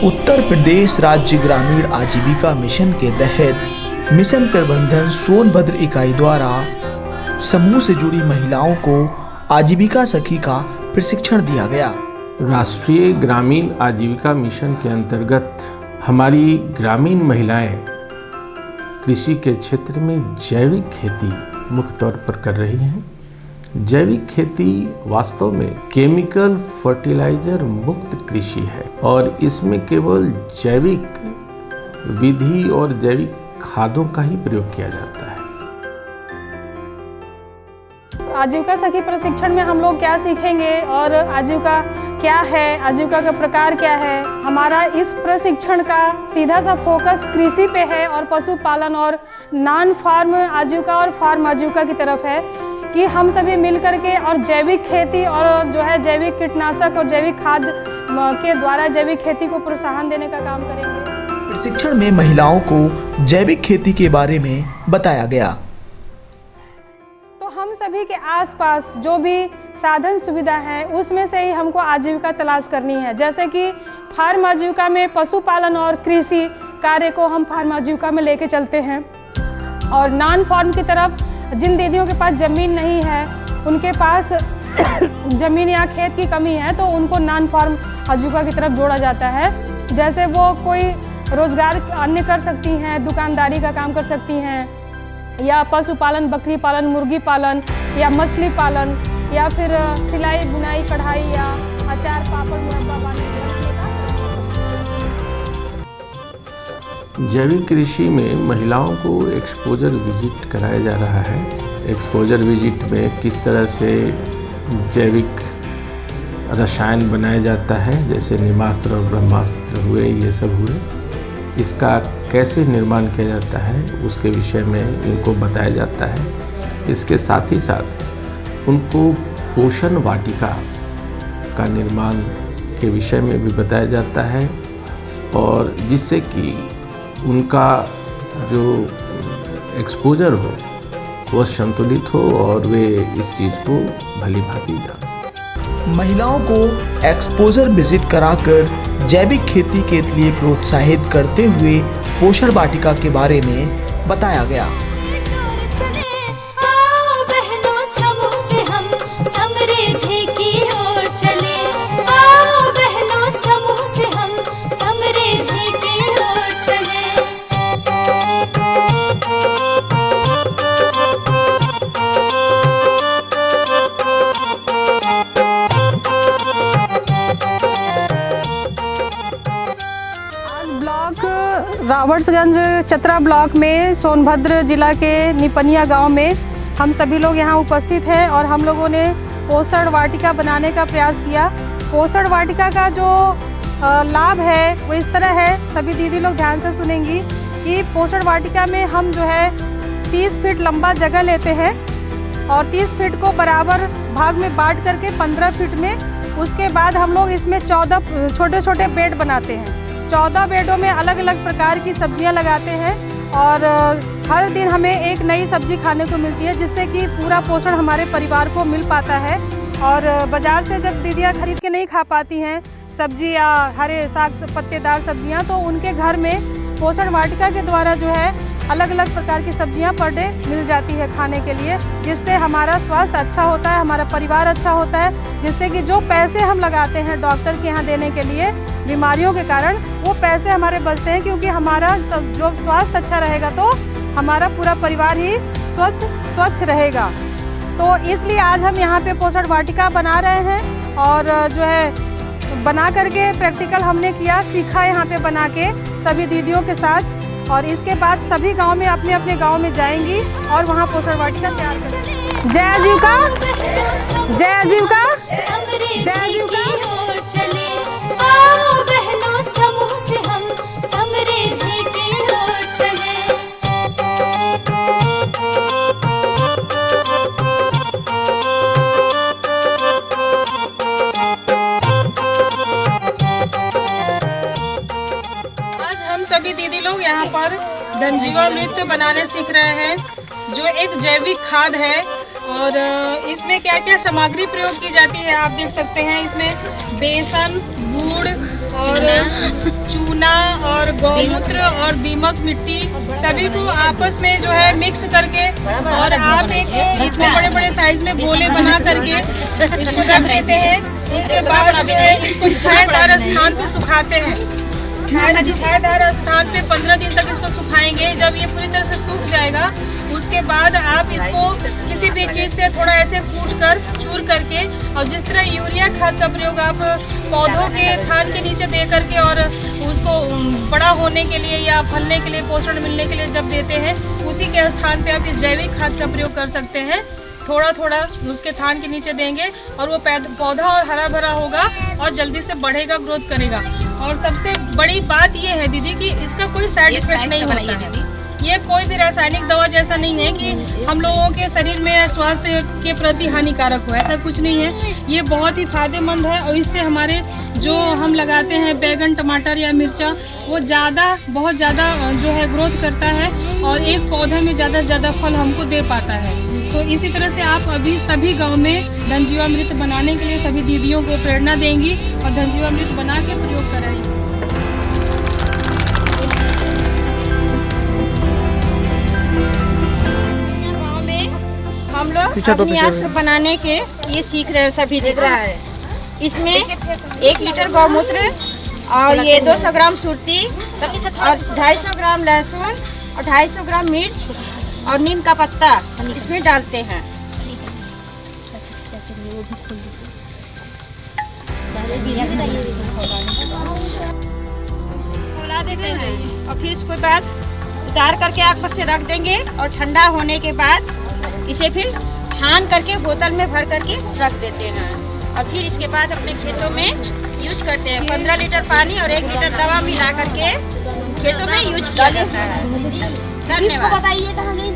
उत्तर प्रदेश राज्य ग्रामीण आजीविका मिशन के तहत मिशन प्रबंधन सोनभद्र इकाई द्वारा समूह से जुड़ी महिलाओं को आजीविका सखी का प्रशिक्षण दिया गया। राष्ट्रीय ग्रामीण आजीविका मिशन के अंतर्गत हमारी ग्रामीण महिलाएं कृषि के क्षेत्र में जैविक खेती मुख्य तौर पर कर रही हैं। जैविक खेती वास्तव में केमिकल फर्टिलाइजर मुक्त कृषि है और इसमें केवल जैविक विधि और जैविक खादों का ही प्रयोग किया जाता है। आजीविका सखी प्रशिक्षण में हम लोग क्या सीखेंगे और आजीविका क्या है, आजीविका का प्रकार क्या है। हमारा इस प्रशिक्षण का सीधा सा फोकस कृषि पे है और पशुपालन और नॉन फार्म आजीविका और फार्म आजीविका की तरफ है कि हम सभी मिल करके और जैविक खेती और जो है जैविक कीटनाशक और जैविक खाद के द्वारा जैविक खेती को प्रोत्साहन देने का काम करेंगे। प्रशिक्षण में महिलाओं को जैविक खेती के बारे में बताया गया। तो हम सभी के आसपास जो भी साधन सुविधा है उसमें से ही हमको आजीविका तलाश करनी है। जैसे कि फार्म आजीविका में पशुपालन और कृषि कार्य को हम फार्म आजीविका में लेके चलते हैं और नॉन फार्म की तरफ जिन दीदियों के पास ज़मीन नहीं है, उनके पास ज़मीन या खेत की कमी है तो उनको नॉन फार्म आजीविका की तरफ जोड़ा जाता है। जैसे वो कोई रोज़गार अन्य कर सकती हैं, दुकानदारी का काम कर सकती हैं या पशुपालन, बकरी पालन, मुर्गी पालन या मछली पालन या फिर सिलाई बुनाई कढ़ाई या अचार पापड़ मुरब्बा बनाने। जैविक कृषि में महिलाओं को एक्सपोजर विजिट कराया जा रहा है। एक्सपोजर विजिट में किस तरह से जैविक रसायन बनाया जाता है, जैसे नीमास्त्र और ब्रह्मास्त्र हुए, ये सब हुए, इसका कैसे निर्माण किया जाता है उसके विषय में इनको बताया जाता है। इसके साथ ही साथ उनको पोषण वाटिका का निर्माण के विषय में भी बताया जाता है और जिससे कि उनका जो एक्सपोजर हो वह संतुलित हो और वे इस चीज़ को भली भांति जान सकें। महिलाओं को एक्सपोजर विजिट कराकर जैविक खेती के लिए प्रोत्साहित करते हुए पोषण वाटिका के बारे में बताया गया। रावर्ट्सगंज चतरा ब्लॉक में सोनभद्र जिला के निपनिया गांव में हम सभी लोग यहां उपस्थित हैं और हम लोगों ने पोषण वाटिका बनाने का प्रयास किया। पोषण वाटिका का जो लाभ है वो इस तरह है, सभी दीदी लोग ध्यान से सुनेंगी कि पोषण वाटिका में हम जो है 30 फीट लंबा जगह लेते हैं और 30 फीट को बराबर भाग में बांट करके 15 फीट में, उसके बाद हम लोग इसमें 14 छोटे छोटे बेड बनाते हैं। 14 बेडों में अलग अलग प्रकार की सब्जियां लगाते हैं और हर दिन हमें एक नई सब्जी खाने को मिलती है जिससे कि पूरा पोषण हमारे परिवार को मिल पाता है। और बाज़ार से जब दीदियां खरीद के नहीं खा पाती हैं सब्जी या हरे साग पत्तेदार सब्जियां, तो उनके घर में पोषण वाटिका के द्वारा जो है अलग अलग प्रकार की सब्जियां पर डे मिल जाती है खाने के लिए, जिससे हमारा स्वास्थ्य अच्छा होता है, हमारा परिवार अच्छा होता है, जिससे कि जो पैसे हम लगाते हैं डॉक्टर के यहाँ देने के लिए बीमारियों के कारण, वो पैसे हमारे बचते हैं क्योंकि हमारा जो स्वास्थ्य अच्छा रहेगा तो हमारा पूरा परिवार ही स्वच्छ रहेगा। तो इसलिए आज हम यहाँ पे पोषण वाटिका बना रहे हैं और जो है बना करके प्रैक्टिकल हमने किया, सीखा यहाँ पे बना के सभी दीदियों के साथ, और इसके बाद सभी गांव में अपने अपने गांव में जाएंगी और वहाँ पोषण वाटिका तैयार करेंगी। जय आजीविका, जय आजीविका, जय आजीविका। सभी दीदी लोग यहाँ पर धनजीवामृत बनाने सीख रहे हैं, जो एक जैविक खाद है और इसमें क्या क्या सामग्री प्रयोग की जाती है आप देख सकते हैं। इसमें बेसन, गुड़, गुड़ और चूना और गौमूत्र और दीमक मिट्टी सभी को आपस में जो है मिक्स करके और आप एक इतने बड़े बड़े साइज में गोले बना करके इसको रख देते हैं। उसके बाद जो है इसको छायादार स्थान पे सुखाते हैं। छायादार स्थान पे 15 दिन तक इसको सुखाएंगे। जब ये पूरी तरह से सूख जाएगा उसके बाद आप इसको किसी भी चीज़ से थोड़ा ऐसे कूट कर चूर करके और जिस तरह यूरिया खाद का प्रयोग आप पौधों के थान के नीचे दे करके और उसको बड़ा होने के लिए या फलने के लिए पोषण मिलने के लिए जब देते हैं, उसी के स्थान पे आप इस जैविक खाद का प्रयोग कर सकते हैं। थोड़ा थोड़ा उसके थान के नीचे देंगे और वो पौधा और हरा भरा होगा और जल्दी से बढ़ेगा, ग्रोथ करेगा। और सबसे बड़ी बात ये है दीदी कि इसका कोई साइड इफेक्ट नहीं होता है। ये कोई भी रासायनिक दवा जैसा नहीं है कि हम लोगों के शरीर में स्वास्थ्य के प्रति हानिकारक हो, ऐसा कुछ नहीं है। ये बहुत ही फायदेमंद है और इससे हमारे जो हम लगाते हैं बैगन, टमाटर या मिर्चा, वो बहुत ज़्यादा जो है ग्रोथ करता है और एक पौधे में ज़्यादा से ज़्यादा फल हमको दे पाता है। तो इसी तरह से आप अभी सभी गांव में धनजीवामृत बनाने के लिए सभी दीदियों को प्रेरणा देंगी और धनजीवामृत बना के प्रयोग कराएंगी। गांव में हम लोग अपनी अस्त्र बनाने के ये सीख रहे हैं, सभी दिख रहा है। इसमें 1 लीटर गौमूत्र और ये 200 ग्राम सुरती और 250 ग्राम लहसुन और 250 ग्राम मिर्च और नीम का पत्ता इसमें डालते हैं। खौला देते हैं और फिर उसके बाद उतार करके आग पर से रख देंगे और ठंडा होने के बाद इसे फिर छान करके बोतल में भर करके रख देते हैं और फिर इसके बाद अपने खेतों में यूज करते हैं। 15 लीटर पानी और 1 लीटर दवा मिला करके खेतों में यूज किया जाता है। धन्यवाद। बताइए कहाँ गई?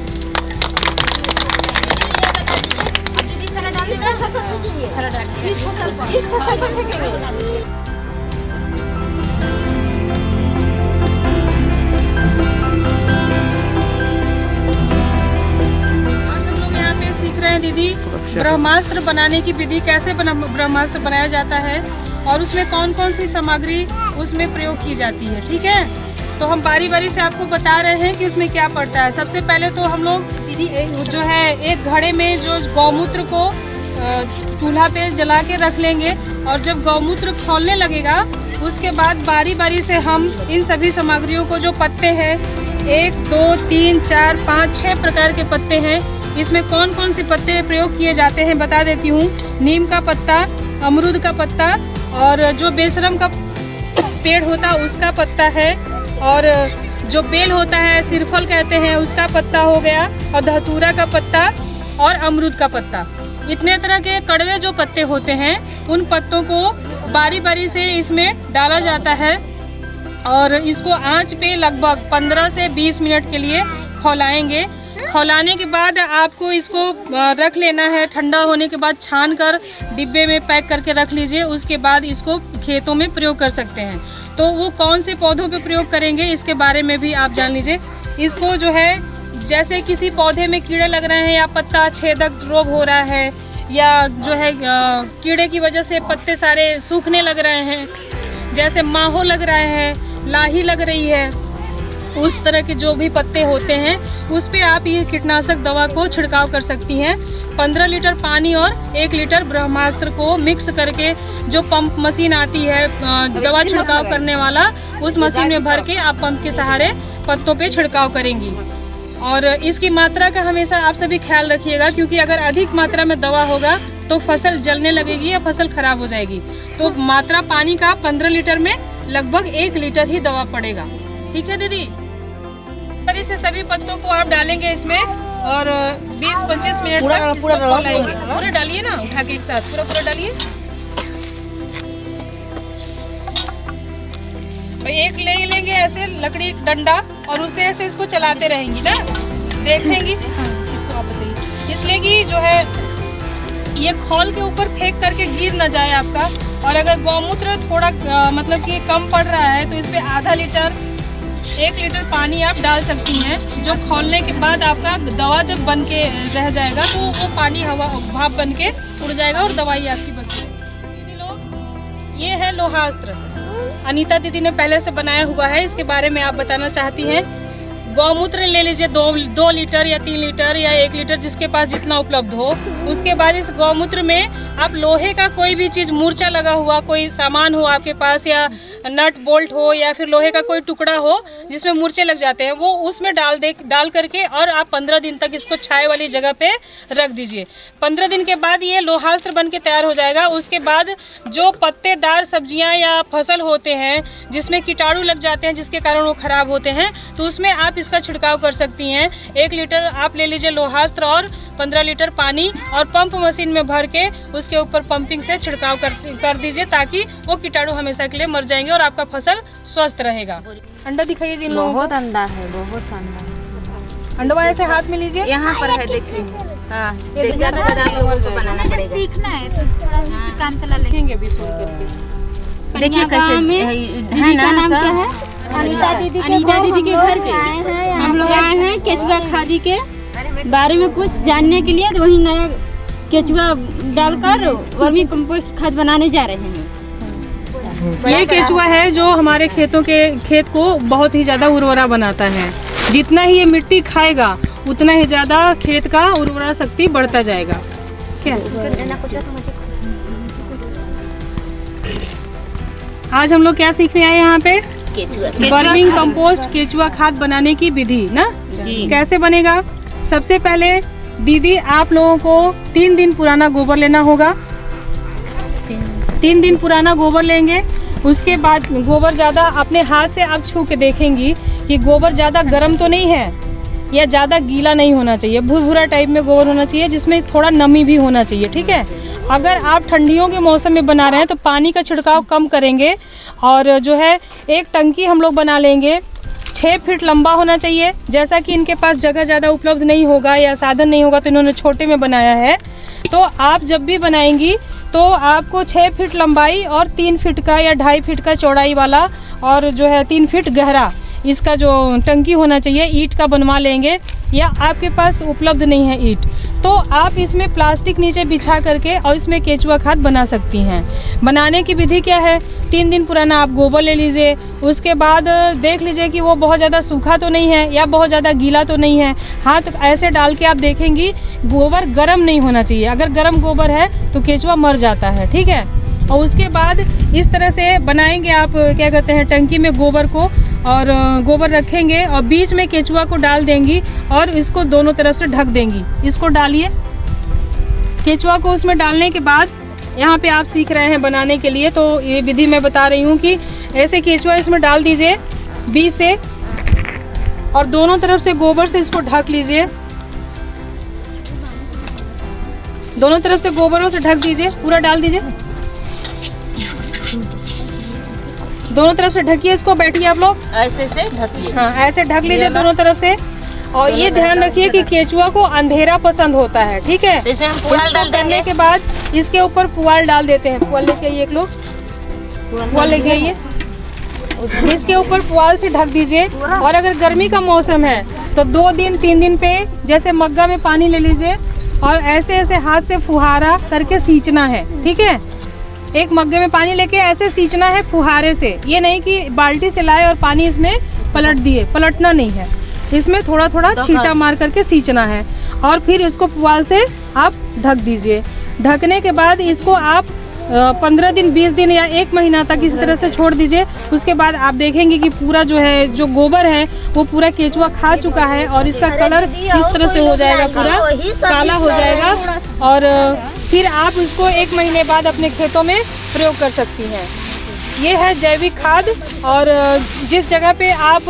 सीख रहे हैं दीदी ब्रह्मास्त्र बनाने की विधि, कैसे ब्रह्मास्त्र बनाया जाता है और उसमें कौन कौन सी सामग्री उसमें प्रयोग की जाती है। ठीक है, तो हम बारी बारी से आपको बता रहे हैं कि उसमें क्या पड़ता है। सबसे पहले तो हम लोग जो है एक घड़े में जो गौमूत्र को चूल्हा पे जला के रख लेंगे और जब गौमूत्र खौलने लगेगा उसके बाद बारी बारी से हम इन सभी सामग्रियों को, जो पत्ते हैं 1 2 3 4 5 6 प्रकार के पत्ते हैं, इसमें कौन कौन से पत्ते प्रयोग किए जाते हैं बता देती हूँ। नीम का पत्ता, अमरूद का पत्ता और जो बेशरम का पेड़ होता है उसका पत्ता है और जो बेल होता है सिरफल कहते हैं उसका पत्ता हो गया और धतूरा का पत्ता और अमरूद का पत्ता। इतने तरह के कड़वे जो पत्ते होते हैं उन पत्तों को बारी बारी से इसमें डाला जाता है और इसको आंच पे लगभग 15 से 20 मिनट के लिए खौलाएंगे। खौलाने के बाद आपको इसको रख लेना है। ठंडा होने के बाद छान कर डिब्बे में पैक करके रख लीजिए। उसके बाद इसको खेतों में प्रयोग कर सकते हैं। तो वो कौन से पौधों पे प्रयोग करेंगे इसके बारे में भी आप जान लीजिए। इसको जो है जैसे किसी पौधे में कीड़े लग रहे हैं या पत्ता छेदक रोग हो रहा है या जो है कीड़े की वजह से पत्ते सारे सूखने लग रहे हैं, जैसे माहो लग रहा है, लाही लग रही है, उस तरह के जो भी पत्ते होते हैं उस पे आप ये कीटनाशक दवा को छिड़काव कर सकती हैं। 15 लीटर पानी और 1 लीटर ब्रह्मास्त्र को मिक्स करके जो पंप मशीन आती है दवा छिड़काव करने वाला, उस मशीन में भर के आप पंप के सहारे पत्तों पे छिड़काव करेंगी। और इसकी मात्रा का हमेशा आप सभी ख्याल रखिएगा, क्योंकि अगर अधिक मात्रा में दवा होगा तो फसल जलने लगेगी या फसल खराब हो जाएगी। तो मात्रा पानी का 15 लीटर में लगभग 1 लीटर ही दवा पड़ेगा। ठीक है दीदी, इस से सभी पत्तों को आप डालेंगे इसमें और 20-25 मिनट तक इसको खौलाएंगे। पूरा डालिए ना, उठा के एक साथ पूरा डालिए। एक ले लेंगे ऐसे लकड़ी डंडा और उससे ऐसे इसको चलाते रहेंगी ना, देखेंगी। इसको आप बताइए, इसलिए कि जो है ये खौल के ऊपर फेंक करके गिर ना जाए आपका। और अगर गौमूत्र थोड़ा मतलब कि कम पड़ रहा है तो इस पर आधा लीटर 1 लीटर पानी आप डाल सकती हैं। जो खौलने के बाद आपका दवा जब बन के रह जाएगा तो वो पानी हवा भाप बन के उड़ जाएगा और दवाई आपकी बच जाएगी। दीदी लोग, ये है लोहास्त्र। अनीता दीदी ने पहले से बनाया हुआ है, इसके बारे में आप बताना चाहती हैं। गौमूत्र ले लीजिए 2 लीटर या 3 लीटर या 1 लीटर, जिसके पास जितना उपलब्ध हो। उसके बाद इस गौमूत्र में आप लोहे का कोई भी चीज़, मूर्छा लगा हुआ कोई सामान हो आपके पास, या नट बोल्ट हो, या फिर लोहे का कोई टुकड़ा हो जिसमें मूर्छे लग जाते हैं, वो उसमें डाल करके और आप 15 दिन तक इसको छाए वाली जगह पे रख दीजिए। 15 दिन के बाद ये लोहास्त्र बन के तैयार हो जाएगा। उसके बाद जो पत्तेदार सब्जियां या फसल होते हैं जिसमें कीटाणु लग जाते हैं, जिसके कारण वो खराब होते हैं, तो उसमें आप इसका छिड़काव कर सकती हैं। 1 लीटर आप ले लीजिए लोहास्त्र और 15 लीटर पानी, और पंप मशीन में भर के उसके ऊपर पंपिंग से छिड़काव कर दीजिए, ताकि वो कीटाणु हमेशा के लिए मर जाएंगे और आपका फसल स्वस्थ रहेगा। अंडा दिखाइए जी इन लोगों को। बहुत अंडा है, बहुत शानदार। अंडा ऐसे हाथ में लीजिए, यहाँ पर है, देखिए। हाँ, ज़्यादा बनाना पड़ेगा। सीखना है तो थोड़ा सा काम चला देखेंगे भी सुन करके। देखिए कैसे है ना। नाम क्या है? अनीता दीदी के घर पे हम लोग आए हैं केचुआ खादी के बारे में कुछ जानने के लिए। तो वही नया केचुआ डालकर वर्मी कंपोस्ट खाद बनाने जा रहे हैं। ये केचुआ है जो हमारे खेत को बहुत ही ज़्यादा उर्वरा बनाता है। जितना ही ये मिट्टी खाएगा उतना ही ज़्यादा खेत का उर्वरा शक्ति बढ़ता जाएगा। क्या आज हम लोग क्या सीखने आए यहाँ पे? वर्मिंग कंपोस्ट केचुआ खाद बनाने की विधि ना जी। कैसे बनेगा? सबसे पहले दीदी आप लोगों को 3 दिन पुराना गोबर लेना होगा। 3 दिन पुराना गोबर लेंगे। उसके बाद गोबर ज़्यादा अपने हाथ से आप छू के देखेंगी कि गोबर ज़्यादा गर्म तो नहीं है या ज़्यादा गीला नहीं होना चाहिए। भुरभुरा टाइप में गोबर होना चाहिए, जिसमें थोड़ा नमी भी होना चाहिए। ठीक है। अगर आप ठंडियों के मौसम में बना रहे हैं तो पानी का छिड़काव कम करेंगे, और जो है एक टंकी हम लोग बना लेंगे। 6 फीट लंबा होना चाहिए। जैसा कि इनके पास जगह ज़्यादा उपलब्ध नहीं होगा या साधन नहीं होगा, तो इन्होंने छोटे में बनाया है। तो आप जब भी बनाएंगी तो आपको 6 फीट लंबाई और 3 फीट का या 2.5 फीट का चौड़ाई वाला, और जो है 3 फीट गहरा इसका जो टंकी होना चाहिए, ईंट का बनवा लेंगे। या आपके पास उपलब्ध नहीं है ईंट, तो आप इसमें प्लास्टिक नीचे बिछा करके और इसमें केचुआ खाद बना सकती हैं। बनाने की विधि क्या है? 3 दिन पुराना आप गोबर ले लीजिए। उसके बाद देख लीजिए कि वो बहुत ज़्यादा सूखा तो नहीं है या बहुत ज़्यादा गीला तो नहीं है। हाथ ऐसे डाल के आप देखेंगी, गोबर गर्म नहीं होना चाहिए। अगर गर्म गोबर है तो केचुआ मर जाता है। ठीक है। और उसके बाद इस तरह से बनाएंगे आप, क्या कहते हैं, टंकी में गोबर को, और गोबर रखेंगे और बीच में केचुआ को डाल देंगी और इसको दोनों तरफ से ढक देंगी। इसको डालिए। केचुआ को उसमें डालने के बाद यहाँ पे आप सीख रहे हैं बनाने के लिए, तो ये विधि मैं बता रही हूँ कि ऐसे केचुआ इसमें डाल दीजिए बीच से, और दोनों तरफ से गोबर से इसको ढक लीजिए। दोनों तरफ से गोबरों से ढक दीजिए, पूरा डाल दीजिए। दोनों तरफ से ढकिए इसको। बैठिए आप लोग, ऐसे से ढकिए। हाँ, ऐसे ढक लीजिए दोनों तरफ से। और ये ध्यान रखिए कि केचुआ को अंधेरा पसंद होता है। ठीक है। इसमें हम पुआल डाल देंगे। के बाद इसके ऊपर पुआल डाल देते हैं। पुआल लेके आइए एक लोग, पुआल लेके आइए। इसके ऊपर पुआल से ढक दीजिए। और अगर गर्मी का मौसम है तो 2 दिन 3 दिन पे जैसे मग्गा में पानी ले लीजिए और ऐसे ऐसे हाथ से फुहारा करके सींचना है। ठीक है। एक मग्गे में पानी लेके ऐसे सींचना है फुहारे से। ये नहीं कि बाल्टी से लाए और पानी इसमें पलट दिए, पलटना नहीं है। इसमें थोड़ा थोड़ा छींटा मार करके सींचना है, और फिर इसको पुआल से आप ढक दीजिए। ढकने के बाद इसको आप 15 दिन 20 दिन या 1 महीना तक इस तरह से छोड़ दीजिए। उसके बाद आप देखेंगे कि पूरा जो है, जो गोबर है वो पूरा केचुआ खा चुका है और इसका कलर इस तरह से हो जाएगा, पूरा काला हो जाएगा। और फिर आप इसको 1 महीने बाद अपने खेतों में प्रयोग कर सकती हैं। ये है जैविक खाद। और जिस जगह पे आप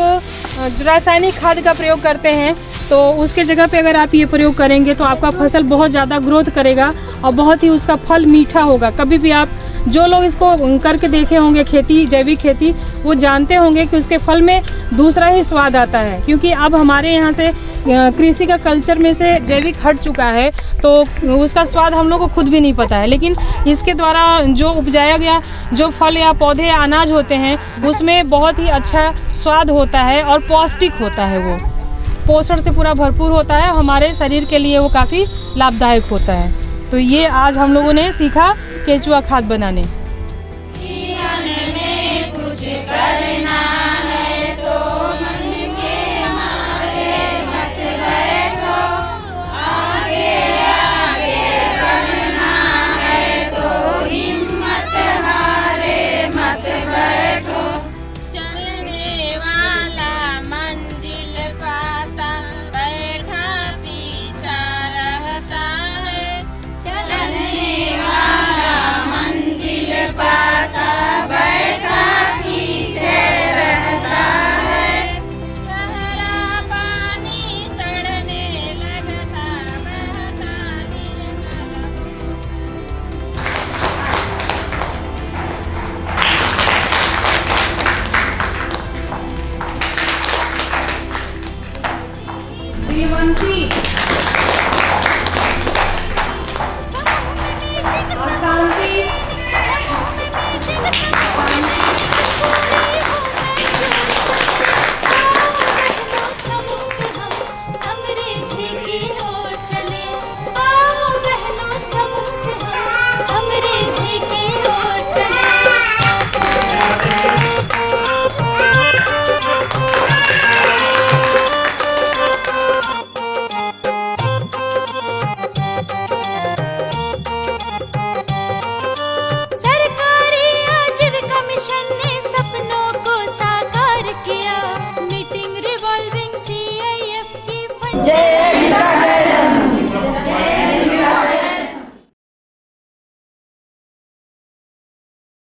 रासायनिक खाद का प्रयोग करते हैं तो उसके जगह पे अगर आप ये प्रयोग करेंगे तो आपका फसल बहुत ज़्यादा ग्रोथ करेगा और बहुत ही उसका फल मीठा होगा। कभी भी आप, जो लोग इसको करके देखे होंगे खेती, जैविक खेती, वो जानते होंगे कि उसके फल में दूसरा ही स्वाद आता है। क्योंकि अब हमारे यहाँ से कृषि का कल्चर में से जैविक हट चुका है, तो उसका स्वाद हम लोग को खुद भी नहीं पता है। लेकिन इसके द्वारा जो उपजाया गया जो फल या पौधे या अनाज होते हैं उसमें बहुत ही अच्छा स्वाद होता है और पौष्टिक होता है। वो पोषण से पूरा भरपूर होता है। हमारे शरीर के लिए वो काफ़ी लाभदायक होता है। तो ये आज हम लोगों ने सीखा केचुआ खाद बनाने। सूर्यवंशी